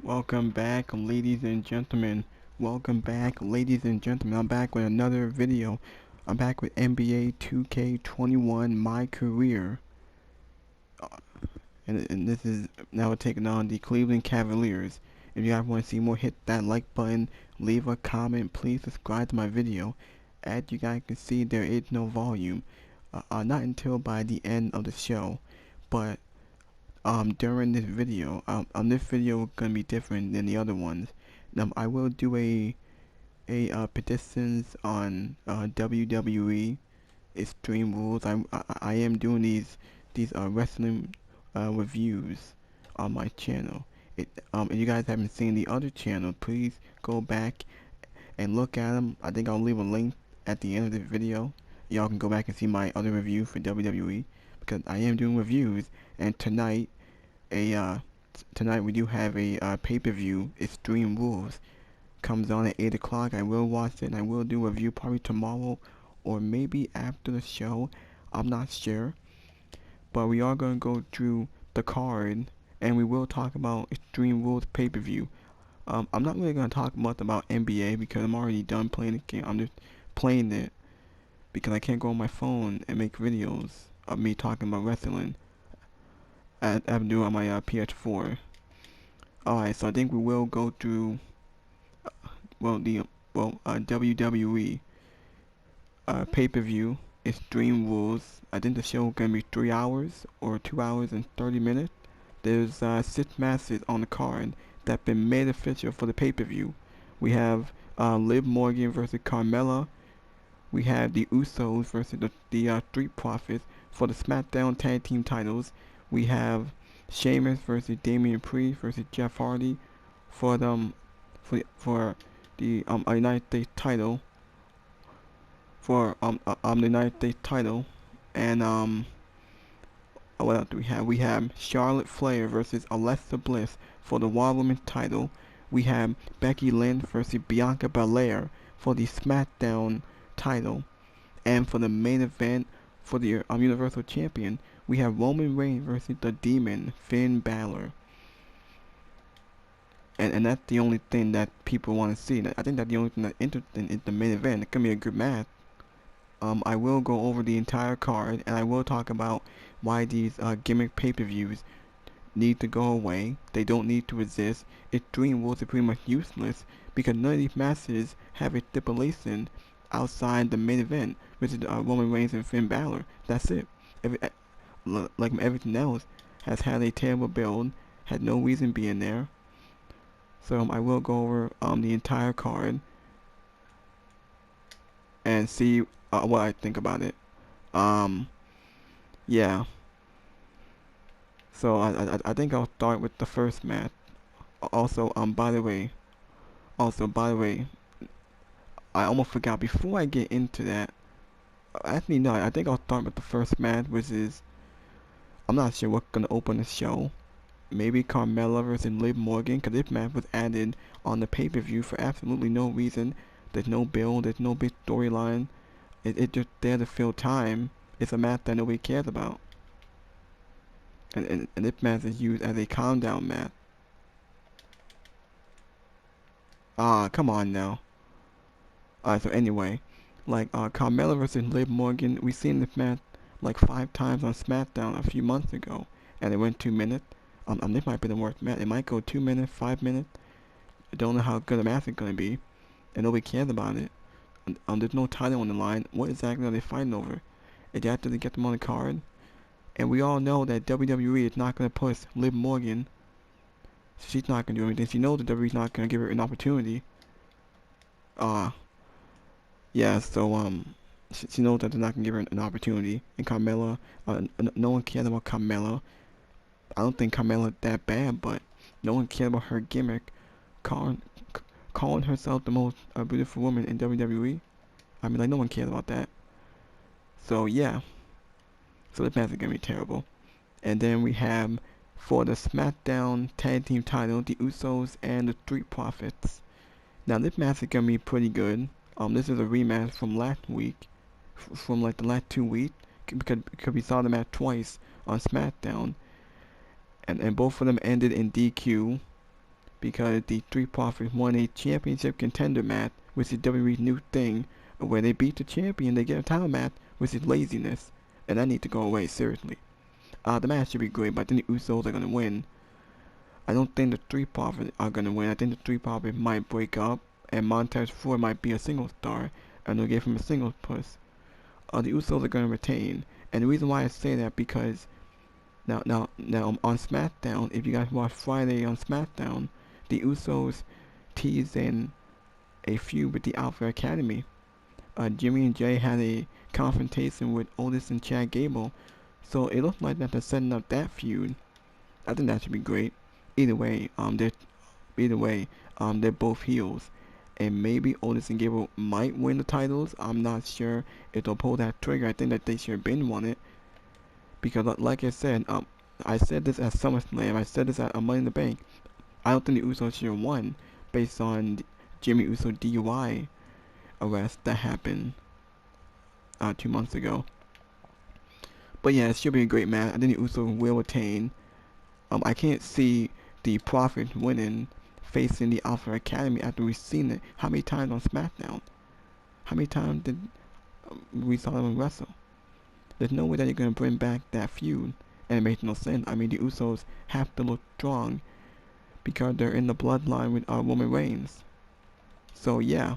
Welcome back, ladies and gentlemen. Welcome back, ladies and gentlemen. I'm back with another video. I'm back with NBA 2K21 My Career. And this is now taking on the Cleveland Cavaliers. If you guys want to see more, hit that like button, leave a comment, please subscribe to my video. As you guys can see, there is no volume. Not until by the end of the show. But during this video gonna be different than the other ones. I will do a predictions on WWE Extreme Rules. I am doing these wrestling reviews on my channel. If you guys haven't seen the other channel, please go back and look at them. I think I'll leave a link at the end of the video. Y'all can go back and see my other review for WWE because I am doing reviews. And tonight we do have a pay-per-view. Extreme Rules comes on at 8 o'clock. I will watch it and I will do a review probably tomorrow or maybe after the show. I'm not sure. But we are going to go through the card and we will talk about Extreme Rules pay-per-view. I'm not really going to talk much about NBA because I'm already done playing the game. I'm just playing it because I can't go on my phone and make videos of me talking about wrestling. I'm doing on my PS4. Alright, so I think we will go through WWE pay-per-view Extreme Rules. I think the show is gonna be 3 hours or 2 hours and 30 minutes. There's 6 matches on the card that been made official for the pay-per-view. We have Liv Morgan versus Carmilla. We have the Usos versus the Street Profits for the SmackDown Tag Team titles. We have Sheamus versus Damien versus Jeff Hardy for the United States title. The United States title, and what else do we have? We have Charlotte Flair versus Alexa Bliss for the Raw Women's title. We have Becky Lynch versus Bianca Belair for the SmackDown title, and for the main event for the Universal Champion, we have Roman Reigns versus the Demon, Finn Balor. And that's the only thing that people want to see. I think that's the only thing that's interesting is the main event. It can be a good match. I will go over the entire card, and I will talk about why these gimmick pay-per-views need to go away. They don't need to exist. Extreme Rules are pretty much useless because none of these matches have a stipulation outside the main event, which is Roman Reigns and Finn Balor. That's it. Like everything else has had a terrible build, had no reason being there. So I will go over the entire card and see what I think about it. Yeah. So I think I'll start with the first match. Also, by the way, I almost forgot before I get into that. Actually, no, I think I'll start with the first match, which is, I'm not sure what's gonna open the show. Maybe Carmilla versus Liv Morgan, because this match was added on the pay-per-view for absolutely no reason. There's no build, there's no big storyline. It's just there to fill time. It's a match that nobody cares about. And this match is used as a calm down match. Come on now. So anyway, like Carmilla versus Liv Morgan, we seen this match like 5 times on SmackDown a few months ago, and it went 2 minutes. This might be the worst match. It might go 2 minutes, 5 minutes. I don't know how good a match it's gonna be, and nobody cares about it. There's no title on the line. What exactly are they fighting over? Is that to get them on the card? And we all know that WWE is not gonna push Liv Morgan. She's not gonna do anything. She knows that WWE's not gonna give her an opportunity. Yeah. So she knows that they're not gonna give her an opportunity. And Carmella, no one cares about Carmella. I don't think Carmella's that bad, but no one cares about her gimmick, calling herself the most beautiful woman in WWE. I mean, like, no one cares about that. So yeah, so this match is gonna be terrible. And then we have for the SmackDown Tag Team title, the Usos and the Street Profits. Now this match is gonna be pretty good. This is a rematch from last week, from like the last 2 weeks, because we saw the match twice on SmackDown. And both of them ended in DQ because the Three Profits won a championship contender match, which is WWE's new thing, where they beat the champion, they get a title match, which is laziness, and that needs to go away, seriously. The match should be great, but I think the Usos are going to win. I don't think the Three Profits are going to win. I think the Three Profits might break up, and Montez Ford might be a single star, and they'll give him a singles push. The Usos are going to retain, and the reason why I say that because now on SmackDown, if you guys watch Friday on SmackDown, the Usos teased in a feud with the Alpha Academy. Jimmy and Jay had a confrontation with Otis and Chad Gable, so it looks like that they're setting up that feud. I think that should be great. Either way, they're both heels, and maybe Otis and Gable might win the titles. I'm not sure if they'll pull that trigger. I think that they should have been won it, because like I said this at SummerSlam. I said this at Money in the Bank. I don't think the Usos should have won based on Jimmy Uso DUI arrest that happened 2 months ago. But yeah, it should be a great match. I think the Usos will retain. I can't see the Profits winning, facing the Alpha Academy after we've seen it. How many times on SmackDown? How many times did we saw them wrestle? There's no way that you're going to bring back that feud, and it makes no sense. I mean, the Usos have to look strong because they're in the bloodline with Roman Reigns. So yeah.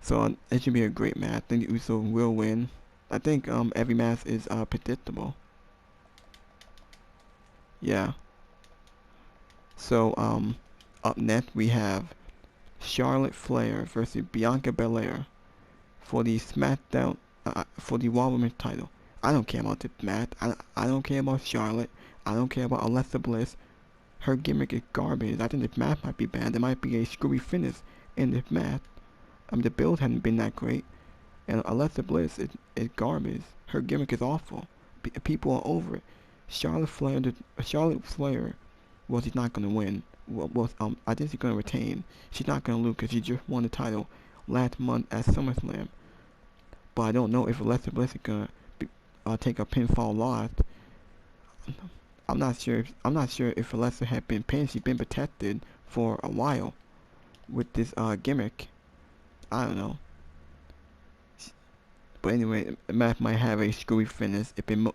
So it should be a great match. I think the Usos will win. I think every match is predictable. Yeah. So up next we have Charlotte Flair versus Bianca Belair for the SmackDown for the Raw Women's title. I don't care about this match. I don't care about Charlotte. I don't care about Alexa Bliss. Her gimmick is garbage. I think this match might be bad. There might be a screwy finish in this match. The build hadn't been that great, and Alexa Bliss is garbage. Her gimmick is awful. People are over it. Charlotte Flair, well, she's not gonna win. I think she's gonna retain. She's not gonna lose because she just won the title last month at SummerSlam. But I don't know if Alexa Bliss is gonna take a pinfall loss. I'm not sure if Alexa had been pinned. She's been protected for a while with this gimmick. I don't know. But anyway, the match might have a screwy finish. The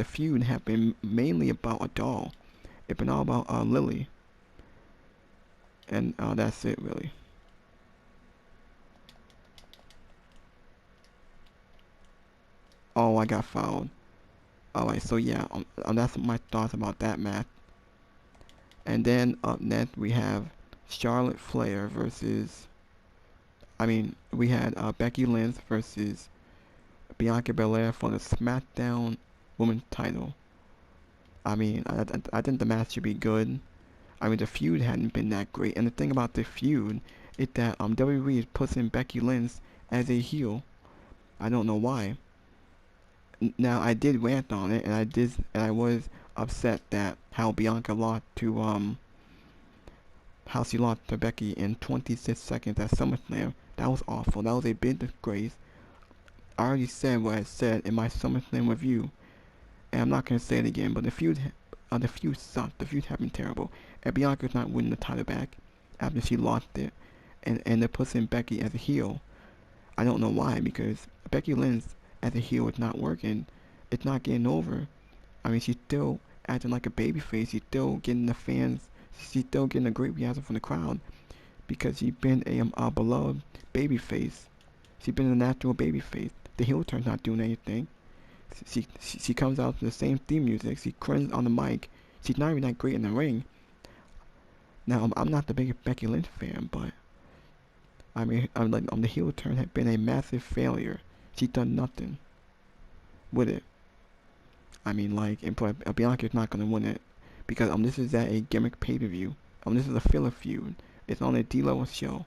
feud have been mainly about a doll. It's been all about Lily. And that's it, really. Oh, I got fouled. Alright, so yeah, that's my thoughts about that match. And then up next we have Charlotte Flair versus... we had Becky Lynch versus Bianca Belair for the SmackDown Women's title. I think the match should be good. The feud hadn't been that great. And the thing about the feud is that WWE is pushing Becky Lynch as a heel. I don't know why. Now, I did rant on it, and I was upset that how Bianca lost to how she lost to Becky in 26 seconds at SummerSlam. That was awful. That was a big disgrace. I already said what I said in my SummerSlam review, and I'm not gonna say it again. But the feud sucked. The feud had been terrible, and Bianca's not winning the title back after she lost it, and they're pushing Becky as a heel. I don't know why, because Becky Lynch as a heel is not working. It's not getting over. She's still acting like a babyface. She's still getting the fans. She's still getting a great reaction from the crowd because she's been a beloved babyface. She's been a natural babyface. The heel turn's not doing anything. She comes out to the same theme music. She cringes on the mic. She's not even that great in the ring. Now, I'm not the biggest Becky Lynch fan, but the heel turn had been a massive failure. She's done nothing with it. Bianca's not gonna win it because this is at a gimmick pay-per-view. This is a filler feud. It's on a D-level show,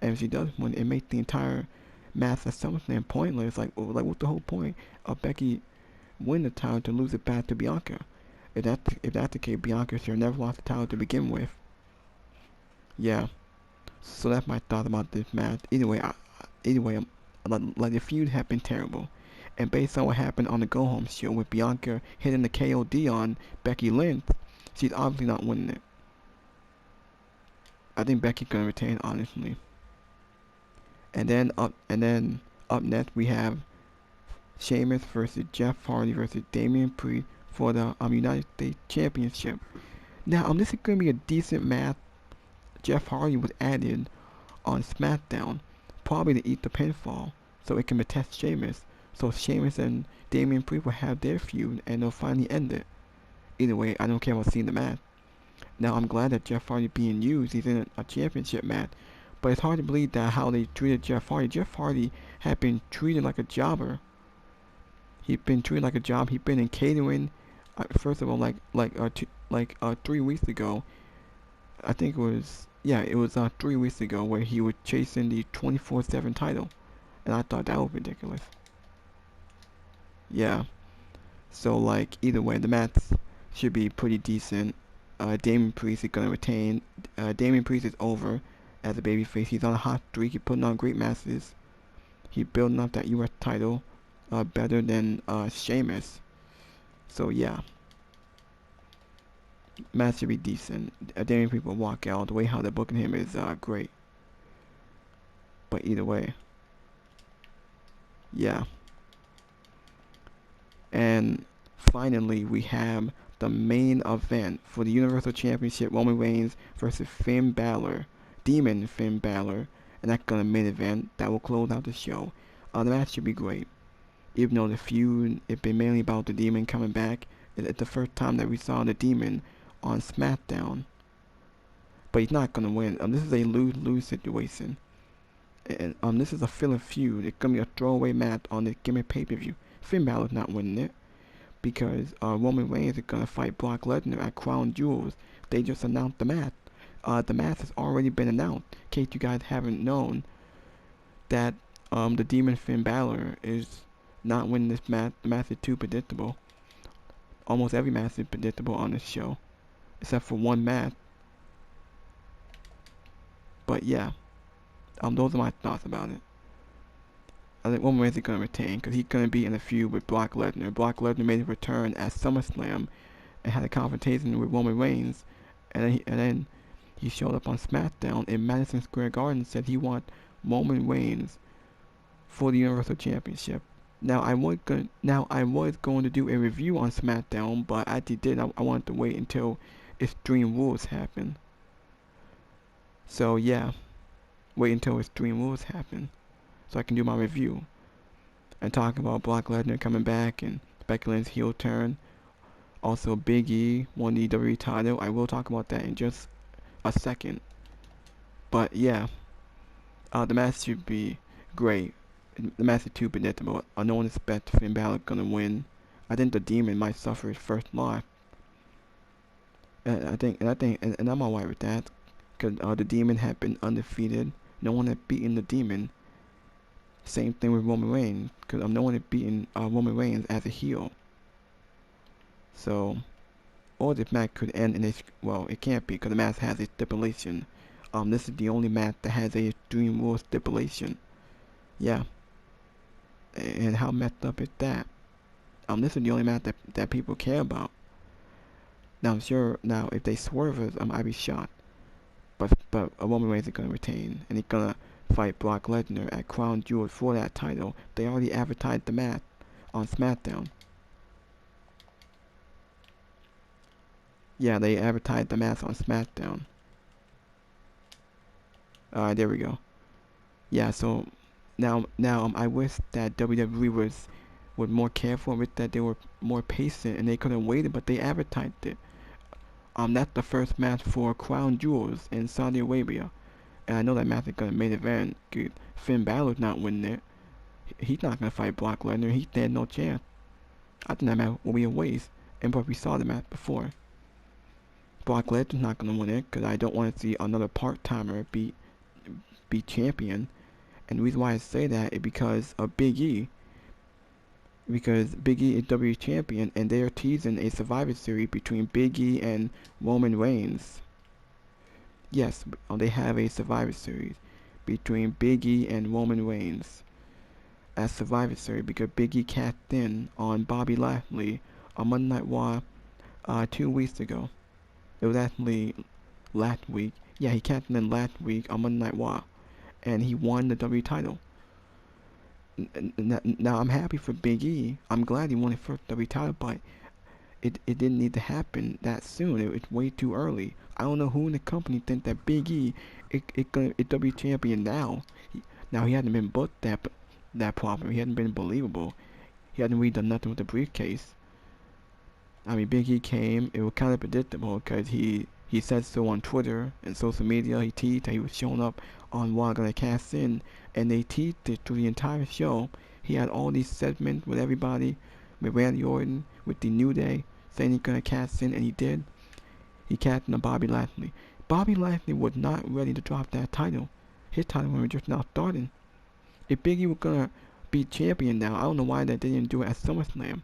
and if she does win, it makes the entire match at SummerSlam pointless. What's the whole point of Becky win the title to lose it back to Bianca? If that's the case, Bianca should have never lost the title to begin with. Yeah. So that's my thought about this match. Either way, the feud had been terrible, And based on what happened on the Go Home show with Bianca hitting the KOD on Becky Lynch, she's obviously not winning it. I think Becky's gonna retain, honestly. And then up next we have Sheamus versus Jeff Hardy versus Damien Priest for the United States Championship. Now this is gonna be a decent match. Jeff Hardy was added on SmackDown, probably to eat the pinfall, so it can test Sheamus. So Sheamus and Damien Priest will have their feud, and they'll finally end it. Either way, I don't care about seeing the match. Now I'm glad that Jeff Hardy being used. He's in a championship match, but it's hard to believe that how they treated Jeff Hardy. Jeff Hardy had been treated like a jobber. He'd been treated like a job. He'd been in catering. First of all, 3 weeks ago, I think it was 3 weeks ago, where he was chasing the 24/7 title, and I thought that was ridiculous. Yeah. So either way, the match should be pretty decent. Damien Priest is gonna retain. Damien Priest is over as a babyface. He's on a hot streak. He's putting on great matches. He's building up that U.S. title better than Sheamus. So yeah, match should be decent. Damien Priest will walk out. The way how they're booking him is great. But either way, yeah. And finally, we have the main event for the Universal Championship: Roman Reigns versus Finn Balor, Demon Finn Balor, and that's gonna main event that will close out the show. The match should be great, even though the feud has been mainly about the Demon coming back. It's the first time that we saw the Demon on SmackDown, but he's not gonna win. This is a lose-lose situation, and this is a filler feud. It's gonna be a throwaway match on the gimmick pay-per-view. Finn Balor's not winning it, because Roman Reigns is gonna fight Brock Lesnar at Crown Jewels. They just announced the match. The match has already been announced. In case you guys haven't known that the Demon Finn Balor is not winning this match. The match is too predictable. Almost every match is predictable on this show, except for one match. But yeah, those are my thoughts about it. I think Roman Reigns is going to retain, because he's going to be in a feud with Brock Lesnar. Brock Lesnar made a return at SummerSlam and had a confrontation with Roman Reigns, and then he showed up on SmackDown in Madison Square Garden and said he wants Roman Reigns for the Universal Championship. Now I was going to do a review on SmackDown, but I wanted to wait until Extreme Rules happened. So yeah, wait until Extreme Rules happen, so I can do my review and talk about Brock Lesnar coming back and Becky Lynch's heel turn. Also, Big E won the WWE title. I will talk about that in just a second. But yeah, the match should be great. The match is too predictable. No one expects Finn Balor gonna win. I think the Demon might suffer his first loss. And I'm alright with that, because the Demon had been undefeated. No one had beaten the Demon. Same thing with Roman Reigns, because no one had beaten Roman Reigns as a heel. So, or this match could end in it can't be, because the match has a stipulation. This is the only match that has a Extreme Rules stipulation. Yeah. And how messed up is that? This is the only match that people care about. Now I'm sure if they swerve us, I'd be shocked. But Roman Reigns is gonna retain, and he's gonna fight Brock Lesnar at Crown Jewels for that title. They already advertised the match on SmackDown. Yeah, they advertised the match on SmackDown. There we go. Yeah, so now I wish that WWE was more careful with that. They were more patient and they could have waited, but they advertised it. That's the first match for Crown Jewels in Saudi Arabia, and I know that match is gonna main event. Finn Balor's not winning it. He's not gonna fight Brock Lesnar. He had no chance. I think that match will be a waste. But we saw the match before. Brock Lesnar's not gonna win it, because I don't want to see another part-timer be champion. And the reason why I say that is because of Big E. Because Big E is WWE champion, and they are teasing a Survivor Series between Big E and Roman Reigns. Yes, they have a Survivor Series between Big E and Roman Reigns. at Survivor Series because Big E cashed in on Bobby Lashley on Monday Night Raw 2 weeks ago. It was actually last week. Yeah, he cashed in last week on Monday Night Raw, and he won the W title. Now I'm happy for Big E. I'm glad he won his first W title, but it didn't need to happen that soon. It's way too early. I don't know who in the company think that Big E it W champion now. Now he hadn't been booked that proper. He hadn't been believable. He hadn't really done nothing with the briefcase. I mean, Big E came. It was kind of predictable because he said so on Twitter and social media. He teased that he was showing up on Raw gonna cast in, and they teased it through the entire show. He had all these segments with everybody, with Randy Orton, with the New Day, saying he's gonna cast in, and he did. He cast in on Bobby Lashley. Bobby Lashley was not ready to drop that title. His title was just now starting. If Big E was gonna be champion now, I don't know why they didn't do it at SummerSlam.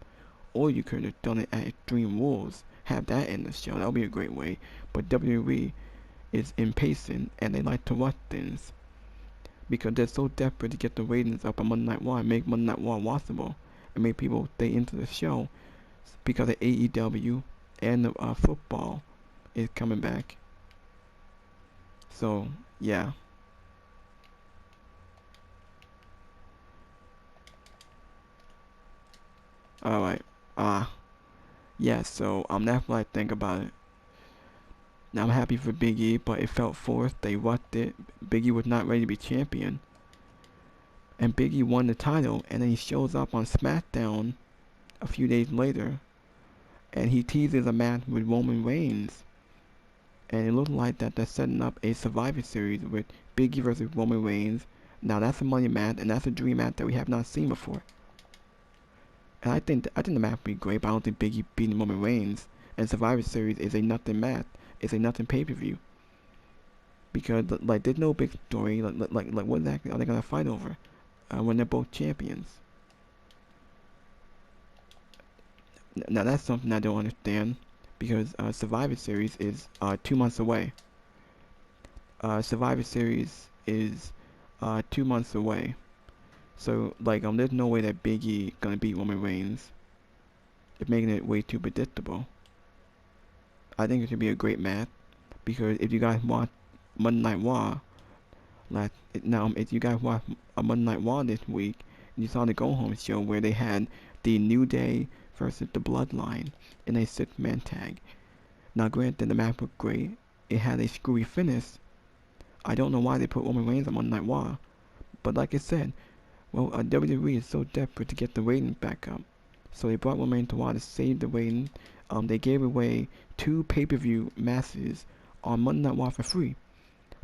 Or you could have done it at Extreme Rules. Have that in the show. That would be a great way. But WWE is impatient and they like to rush things because they're so desperate to get the ratings up on Monday Night Raw and make Monday Night Raw watchable and make people stay into the show because of AEW and the football is coming back. So yeah. Alright. Yeah, so that's what I think about it. Now I'm happy for Big E, but it felt forced. They rushed it. Big E was not ready to be champion. And Big E won the title, and then he shows up on SmackDown a few days later, and he teases a match with Roman Reigns. And it looked like that they're setting up a Survivor Series with Big E versus Roman Reigns. Now that's a money match, and that's a dream match that we have not seen before. And I think the match would be great, but I don't think Big E beating Roman Reigns. And Survivor Series is a nothing match. It's a nothing pay-per-view. Because like there's no big story. Like what exactly are they gonna fight over when they're both champions? Now that's something I don't understand because Survivor Series is 2 months away. Survivor Series is 2 months away. So like there's no way that Big E gonna beat Roman Reigns. It's making it way too predictable. I think it should be a great match because if you guys watch Monday Night Raw, if you guys watch a Monday Night Raw this week, you saw the Go Home show where they had the New Day versus the Bloodline in a 6-man tag. Now granted the match was great. It had a screwy finish. I don't know why they put Roman Reigns on Monday Night Raw, but like I said, well, WWE is so desperate to get the ratings back up. So they brought Roman Reigns to Raw to save the ratings. They gave away 2 pay-per-view matches on Monday Night Raw for free.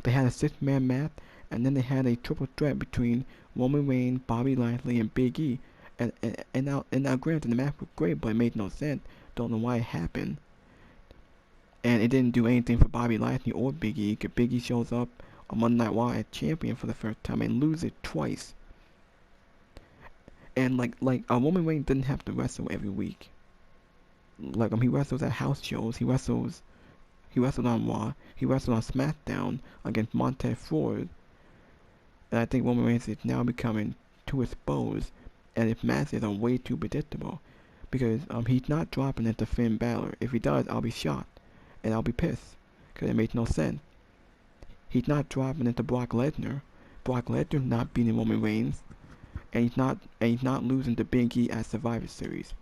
They had a 6-man match, and then they had a triple threat between Roman Reigns, Bobby Lashley, and Big E. And now granted, the match was great, but it made no sense. Don't know why it happened. And it didn't do anything for Bobby Lashley or Big E, because Big E shows up on Monday Night Raw as champion for the first time and loses twice. And Roman Reigns didn't have to wrestle every week. He wrestles at house shows. He wrestled on Raw. He wrestled on SmackDown against Montez Ford. And I think Roman Reigns is now becoming too exposed, and his matches are way too predictable. Because he's not dropping it to Finn Balor. If he does, I'll be shocked, and I'll be pissed, because it makes no sense. He's not dropping it to Brock Lesnar. Brock Lesnar's not beating Roman Reigns. And he's not losing to Big E at Survivor Series.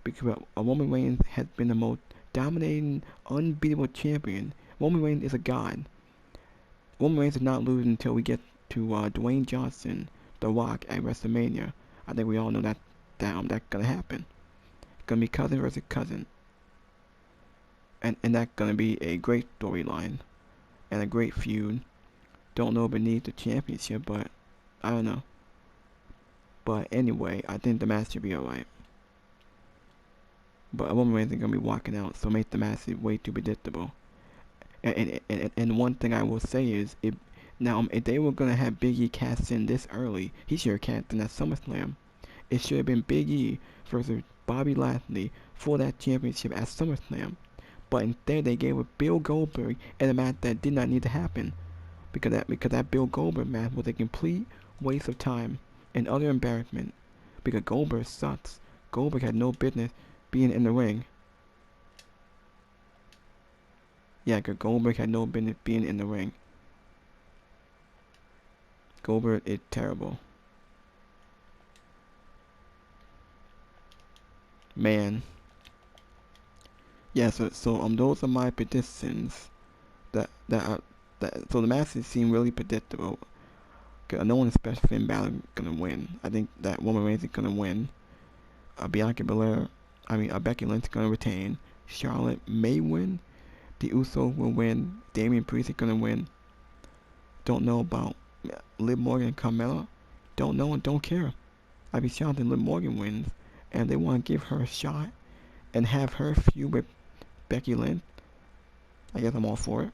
Because Roman Reigns has been the most dominating, unbeatable champion. Roman Reigns is a god. Roman Reigns is not losing until we get to Dwayne Johnson, The Rock at WrestleMania. I think we all know that's gonna happen. It's gonna be cousin versus cousin. And that's gonna be a great storyline. And a great feud. Don't know if it needs the championship, but I don't know. But anyway, I think the match should be alright. But Roman Reigns is going to be walking out, so make the match way too predictable. And one thing I will say is, if they were going to have Big E cast in this early, he should have cast in at SummerSlam. It should have been Big E versus Bobby Lashley for that championship at SummerSlam. But instead they gave it Bill Goldberg in a match that did not need to happen. Because that Bill Goldberg match was a complete waste of time. and utter embarrassment because Goldberg sucks. Goldberg had no business being in the ring. Yeah, because Goldberg had no business being in the ring. Goldberg is terrible. Man. Yeah, so those are my predictions. So the matches seem really predictable. No one expects Finn Balor gonna win. I think that Roman Reigns is gonna win. Bianca Belair, Becky Lynch is gonna retain. Charlotte may win. The Usos will win. Damien Priest is gonna win. Don't know about Liv Morgan and Carmilla. Don't know and don't care. I'd be shocked if Liv Morgan wins, and they want to give her a shot and have her feud with Becky Lynch. I guess I'm all for it.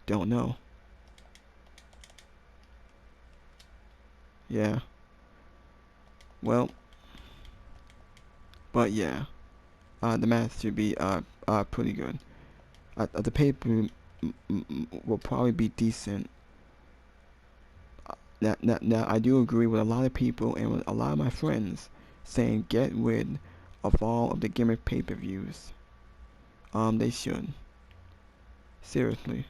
Don't know. Yeah. Well. But yeah. The match should be pretty good. The pay-per-view will probably be decent. Now, I do agree with a lot of people and with a lot of my friends saying get rid of all of the gimmick pay-per-views. They should. Seriously.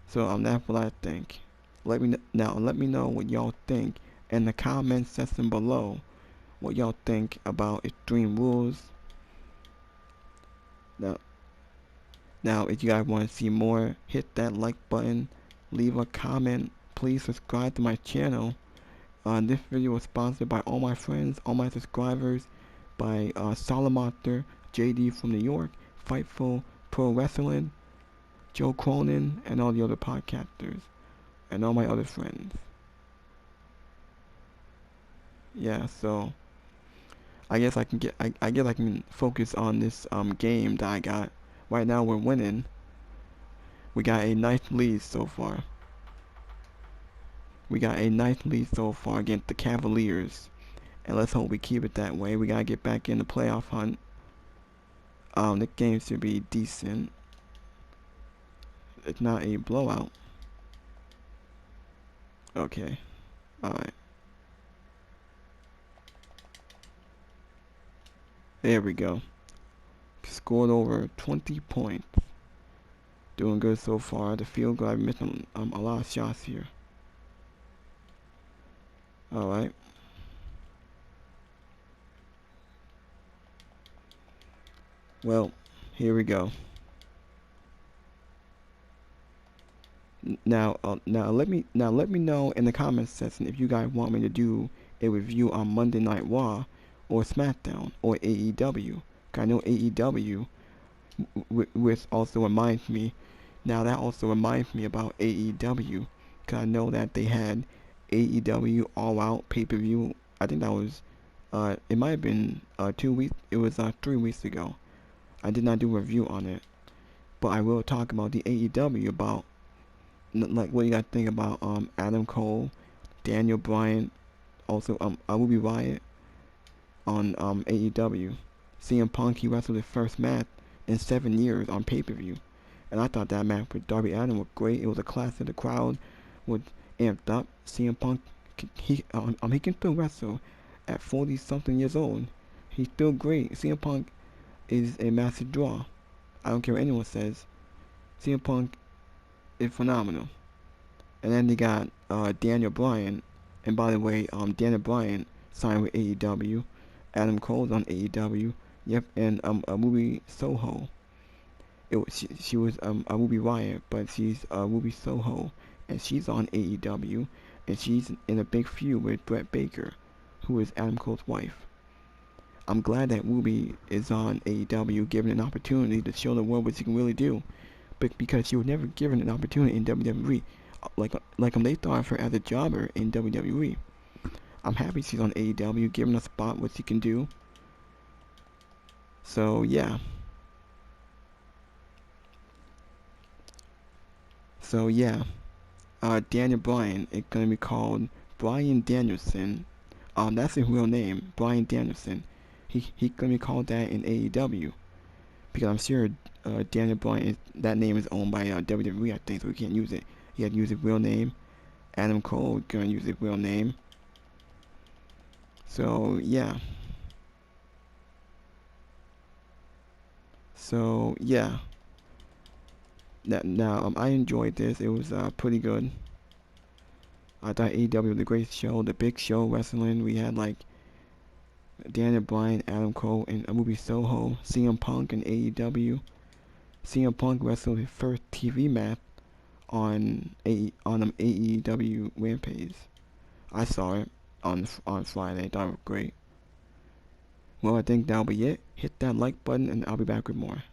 So that's what I think. Let me know what y'all think in the comment section below. What y'all think about Extreme Rules. Now, if you guys want to see more, hit that like button, leave a comment, please subscribe to my channel. This video was sponsored by all my friends, all my subscribers, by Solomon, JD from New York, Fightful Pro Wrestling, Joe Cronin, and all the other podcasters, and all my other friends. Yeah, so I guess I can focus on this game that I got. Right now we're winning. We got a nice lead so far. Against the Cavaliers. And let's hope we keep it that way. We gotta get back in the playoff hunt. The game should be decent. It's not a blowout. Okay. Alright. There we go. Scored over 20 points. Doing good so far. The field goal, I've missed a lot of shots here. Alright. Well, here we go. Now let me know in the comments section if you guys want me to do a review on Monday Night Raw or SmackDown or AEW. I know AEW, which also reminds me. Now that also reminds me about AEW, because I know that they had AEW All Out pay-per-view. I think that was, it might have been 2 weeks. It was 3 weeks ago. I did not do a review on it, but I will talk about the AEW about, like, what you got to think about Adam Cole, Daniel Bryan, also Ruby Riott on AEW. CM Punk, he wrestled his first match in 7 years on pay-per-view. And I thought that match with Darby Allin was great. It was a classic. The crowd was amped up. CM Punk, he can still wrestle at 40-something years old. He's still great. CM Punk is a massive draw. I don't care what anyone says. CM Punk is phenomenal. And then they got Daniel Bryan. And by the way, Daniel Bryan signed with AEW. Adam Cole's on AEW. Yep, and Ruby Soho. She was Ruby Riott, but she's Ruby Soho, and she's on AEW, and she's in a big feud with Brett Baker, who is Adam Cole's wife. I'm glad that Ruby is on AEW, given an opportunity to show the world what she can really do, but because she was never given an opportunity in WWE, like they thought of her as a jobber in WWE. I'm happy she's on AEW, given a spot what she can do. So yeah. Daniel Bryan is gonna be called Bryan Danielson. That's his real name, Bryan Danielson. He gonna be called that in AEW, because I'm sure Daniel Bryan that name is owned by WWE, I think, so he can't use it. He had to use his real name Adam Cole gonna use his real name. So yeah. Now I enjoyed this. It was pretty good. I thought AEW was a great show. The Big Show wrestling. We had like Daniel Bryan, Adam Cole, and Ruby Soho, CM Punk, and AEW. CM Punk wrestled his first TV match on AEW Rampage. I saw it on Friday. Thought it was great. Well, I think that'll be it. Hit that like button, and I'll be back with more.